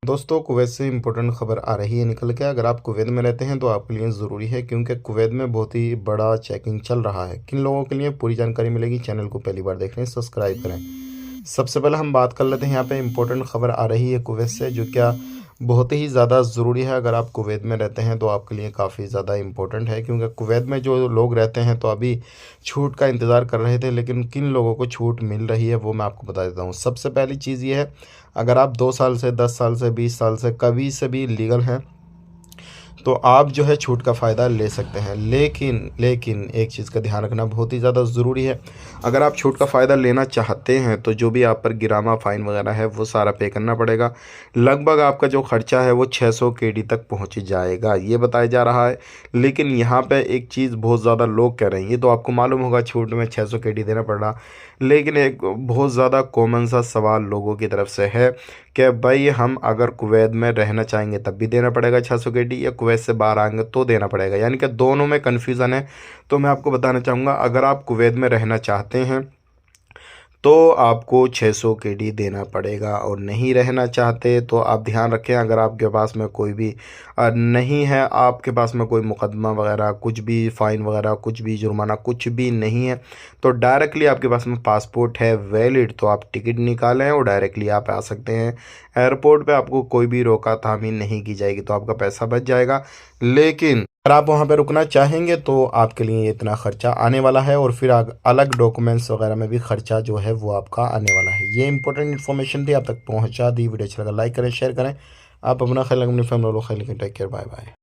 दोस्तों, कुवैत से इम्पोर्टेंट खबर आ रही है निकल के। अगर आप कुवैत में रहते हैं तो आपके लिए ज़रूरी है, क्योंकि कुवैत में बहुत ही बड़ा चेकिंग चल रहा है। किन लोगों के लिए पूरी जानकारी मिलेगी, चैनल को पहली बार देख रहे हैं सब्सक्राइब करें। सबसे पहले हम बात कर लेते हैं, यहाँ पे इम्पोर्टेंट खबर आ रही है कुवैत से, जो क्या बहुत ही ज़्यादा ज़रूरी है। अगर आप कुवैत में रहते हैं तो आपके लिए काफ़ी ज़्यादा इम्पोर्टेंट है, क्योंकि कुवैत में जो लोग रहते हैं तो अभी छूट का इंतज़ार कर रहे थे, लेकिन किन लोगों को छूट मिल रही है वो मैं आपको बता देता हूँ। सबसे पहली चीज़ ये है, अगर आप 2 साल से, 10 साल से, 20 साल से कभी से भी लीगल हैं तो आप जो है छूट का फ़ायदा ले सकते हैं। लेकिन लेकिन एक चीज़ का ध्यान रखना बहुत ही ज़्यादा ज़रूरी है। अगर आप छूट का फ़ायदा लेना चाहते हैं तो जो भी आप पर गिरामा फ़ाइन वगैरह है वो सारा पे करना पड़ेगा। लगभग आपका जो खर्चा है वो 600 केडी तक पहुंच जाएगा, ये बताया जा रहा है। लेकिन यहाँ पे एक चीज़ बहुत ज़्यादा लोग कह रहे हैं, ये तो आपको मालूम होगा छूट में 600 केडी देना पड़ रहा, लेकिन एक बहुत ज़्यादा कॉमन सा सवाल लोगों की तरफ से है कि भाई हम अगर कुवैत में रहना चाहेंगे तब भी देना पड़ेगा 600 केडी, या कुवैत से बाहर आएंगे तो देना पड़ेगा, यानी कि दोनों में कन्फ्यूज़न है। तो मैं आपको बताना चाहूँगा, अगर आप कुवैत में रहना चाहते हैं तो आपको 600 केडी देना पड़ेगा, और नहीं रहना चाहते तो आप ध्यान रखें, अगर आपके पास में कोई भी नहीं है, आपके पास में कोई मुकदमा वगैरह, कुछ भी फ़ाइन वगैरह, कुछ भी जुर्माना, कुछ भी नहीं है, तो डायरेक्टली आपके पास में पासपोर्ट है वैलिड तो आप टिकट निकालें और डायरेक्टली आप आ सकते हैं। एयरपोर्ट पे आपको कोई भी रोका थामी नहीं की जाएगी, तो आपका पैसा बच जाएगा। लेकिन अगर आप वहाँ पे रुकना चाहेंगे तो आपके लिए इतना खर्चा आने वाला है, और फिर अलग डॉक्यूमेंट्स वगैरह में भी खर्चा जो है वो आपका आने वाला है। ये इंपॉर्टेंट इन्फॉर्मेशन थी, आप तक पहुँचा दी। वीडियो अच्छा लगा लाइक करें, शेयर करें। आप अपना ख्याल रखें, अपनी फैमिली ख्याल रखें। Take care, bye bye.